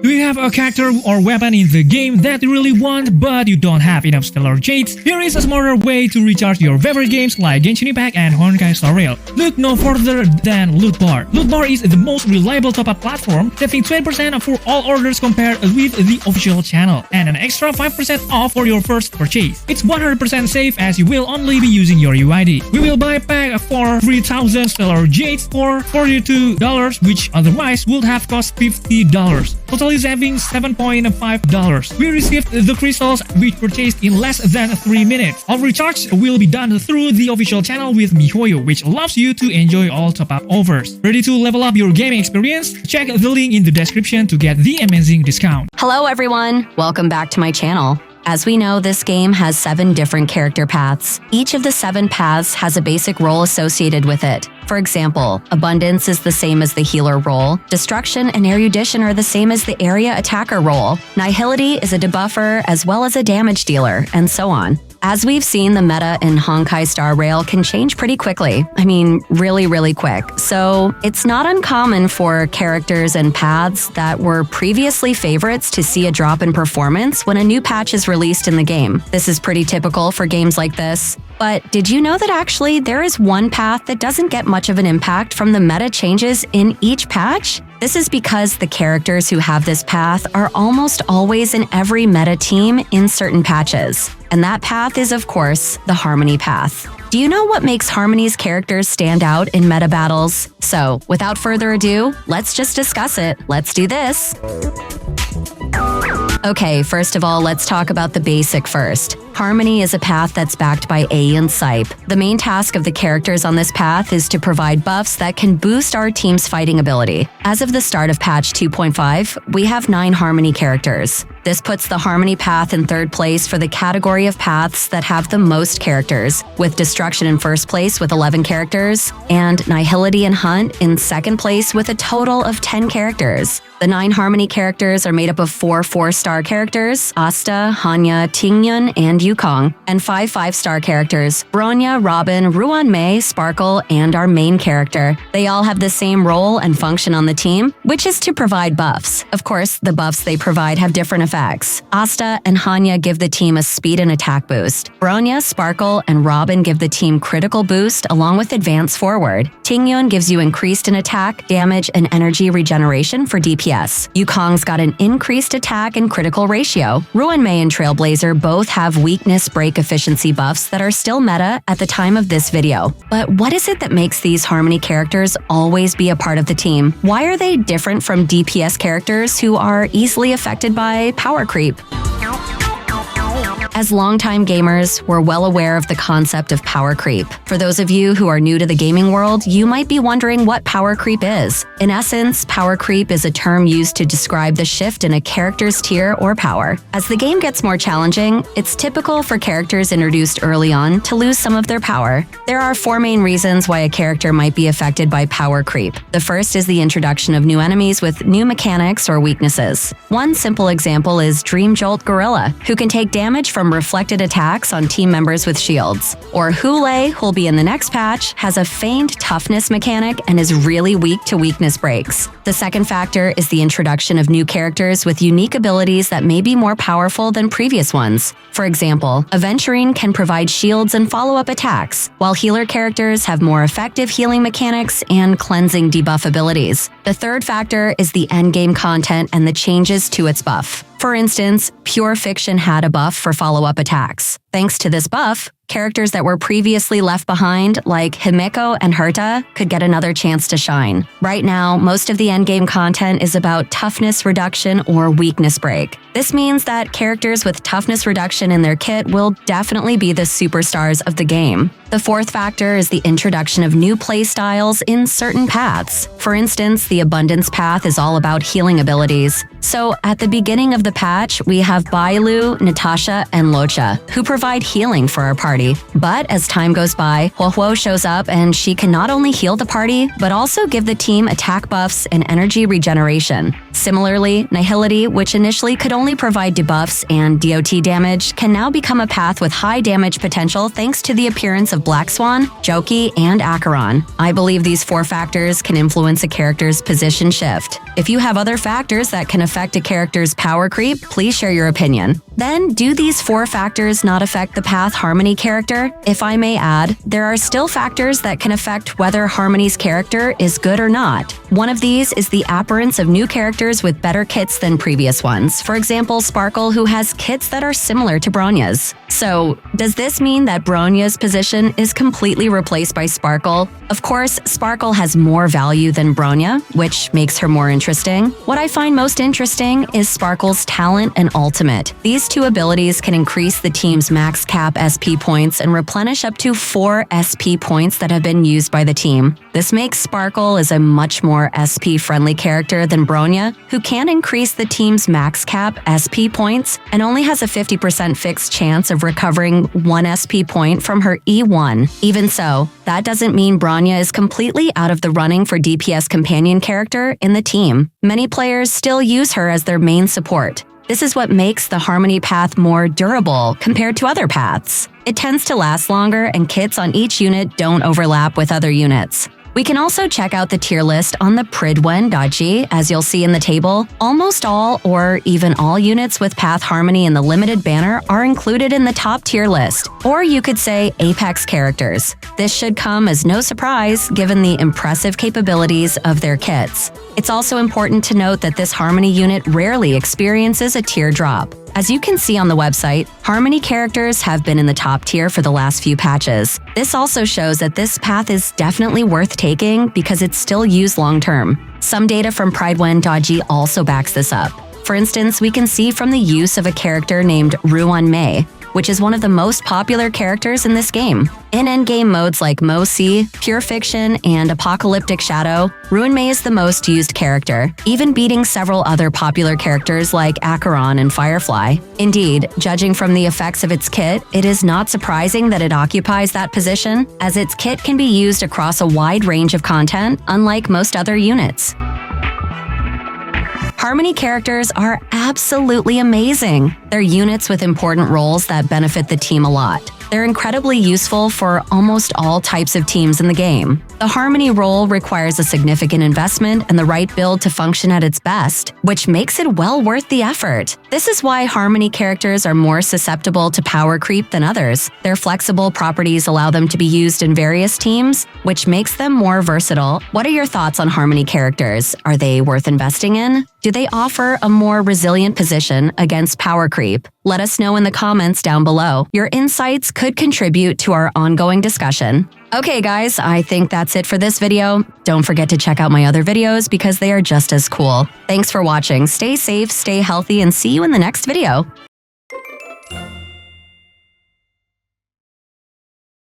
Do you have a character or weapon in the game that you really want but you don't have enough stellar jades? Here is a smarter way to recharge your favorite games like Genshin Impact and Honkai Star Rail. Look no further than Loot Bar. Loot Bar is the most reliable top-up platform, saving 20% for all orders compared with the official channel, and an extra 5% off for your first purchase. It's 100% safe as you will only be using your UID. We will buy a pack for 3,000 stellar jades for $42, which otherwise would have cost $50. Totally saving $7.5. We received the crystals we purchased in less than 3 minutes. All recharge will be done through the official channel with MiHoYo, which allows you to enjoy all top-up offers. Ready to level up your gaming experience? Check the link in the description to get the amazing discount. Hello everyone, welcome back to my channel. As we know, this game has 7 different character paths. Each of the 7 paths has a basic role associated with it. For example, Abundance is the same as the healer role, Destruction and Erudition are the same as the area attacker role, Nihility is a debuffer as well as a damage dealer, and so on. As we've seen, the meta in Honkai Star Rail can change pretty quickly. I mean, really quick. So it's not uncommon for characters and paths that were previously favorites to see a drop in performance when a new patch is released in the game. This is pretty typical for games like this. But did you know that actually there is one path that doesn't get much of an impact from the meta changes in each patch? This is because the characters who have this path are almost always in every meta team in certain patches. And that path is, of course, the Harmony path. Do you know what makes Harmony's characters stand out in meta battles? So, without further ado, let's just discuss it. Let's do this! Okay, first of all, let's talk about the basic first. Harmony is a path that's backed by A and Sipe. The main task of the characters on this path is to provide buffs that can boost our team's fighting ability. As of the start of patch 2.5, we have 9 Harmony characters. This puts the Harmony path in 3rd place for the category of paths that have the most characters, with Destruction in 1st place with 11 characters, and Nihility and Hunt in 2nd place with a total of 10 characters. The 9 Harmony characters are made up of 4 4-star characters, Asta, Hanya, Tingyun, and Yukong, and 5 5-star characters, Bronya, Robin, Ruan Mei, Sparkle, and our main character. They all have the same role and function on the team, which is to provide buffs. Of course, the buffs they provide have different effects. Asta and Hanya give the team a speed and attack boost. Bronya, Sparkle, and Robin give the team critical boost along with advance forward. Tingyun gives you increased in attack, damage, and energy regeneration for DPS. Yukong's got an increased attack and critical ratio. Ruan Mei and Trailblazer both have weakness break efficiency buffs that are still meta at the time of this video. But what is it that makes these Harmony characters always be a part of the team? Why are they different from DPS characters who are easily affected by power creep? As longtime gamers, we're well aware of the concept of power creep. For those of you who are new to the gaming world, you might be wondering what power creep is. In essence, power creep is a term used to describe the shift in a character's tier or power. As the game gets more challenging, it's typical for characters introduced early on to lose some of their power. There are 4 main reasons why a character might be affected by power creep. The first is the introduction of new enemies with new mechanics or weaknesses. One simple example is Dream Jolt Gorilla, who can take damage from reflected attacks on team members with shields. Or Hule, who'll be in the next patch, has a feigned toughness mechanic and is really weak to weakness breaks. The second factor is the introduction of new characters with unique abilities that may be more powerful than previous ones. For example, Aventurine can provide shields and follow-up attacks, while healer characters have more effective healing mechanics and cleansing debuff abilities. The third factor is the endgame content and the changes to its buff. For instance, Pure Fiction had a buff for follow-up attacks. Thanks to this buff, characters that were previously left behind, like Himeko and Herta, could get another chance to shine. Right now, most of the endgame content is about toughness reduction or weakness break. This means that characters with toughness reduction in their kit will definitely be the superstars of the game. The fourth factor is the introduction of new playstyles in certain paths. For instance, the Abundance path is all about healing abilities. So, at the beginning of the patch, we have Bailu, Natasha, and Locha, who provide healing for our party. party. But as time goes by, Huohuo shows up and she can not only heal the party, but also give the team attack buffs and energy regeneration. Similarly, Nihility, which initially could only provide debuffs and DOT damage, can now become a path with high damage potential thanks to the appearance of Black Swan, Joki, and Acheron. I believe these 4 factors can influence a character's position shift. If you have other factors that can affect a character's power creep, please share your opinion. Then, do these 4 factors not affect the path Harmony character? If I may add, there are still factors that can affect whether Harmony's character is good or not. One of these is the appearance of new characters with better kits than previous ones. For example, Sparkle, who has kits that are similar to Bronya's. So, does this mean that Bronya's position is completely replaced by Sparkle? Of course, Sparkle has more value than Bronya, which makes her more interesting. What I find most interesting is Sparkle's talent and ultimate. These 2 abilities can increase the team's max cap SP points and replenish up to 4 SP points that have been used by the team. This makes Sparkle as a much more SP-friendly character than Bronya, who can increase the team's max cap SP points and only has a 50% fixed chance of recovering 1 SP point from her E1. Even so, that doesn't mean Bronya is completely out of the running for DPS companion character in the team. Many players still use her as their main support. This is what makes the Harmony path more durable compared to other paths. It tends to last longer and kits on each unit don't overlap with other units. We can also check out the tier list on the pridwen.g. As you'll see in the table, almost all or even all units with Path Harmony in the limited banner are included in the top tier list, or you could say Apex characters. This should come as no surprise given the impressive capabilities of their kits. It's also important to note that this Harmony unit rarely experiences a tier drop. As you can see on the website, Harmony characters have been in the top tier for the last few patches. This also shows that this path is definitely worth taking because it's still used long-term. Some data from pridwen.g also backs this up. For instance, we can see from the use of a character named Ruan Mei, which is one of the most popular characters in this game. In endgame modes like Mo C, Pure Fiction, and Apocalyptic Shadow, Ruan Mei is the most used character, even beating several other popular characters like Acheron and Firefly. Indeed, judging from the effects of its kit, it is not surprising that it occupies that position, as its kit can be used across a wide range of content, unlike most other units. Harmony characters are absolutely amazing. They're units with important roles that benefit the team a lot. They're incredibly useful for almost all types of teams in the game. The Harmony role requires a significant investment and the right build to function at its best, which makes it well worth the effort. This is why Harmony characters are more susceptible to power creep than others. Their flexible properties allow them to be used in various teams, which makes them more versatile. What are your thoughts on Harmony characters? Are they worth investing in? Do they offer a more resilient position against power creep? Let us know in the comments down below. Your insights could contribute to our ongoing discussion. Okay guys, I think that's it for this video. Don't forget to check out my other videos because they are just as cool. Thanks for watching, stay safe, stay healthy, and see you in the next video.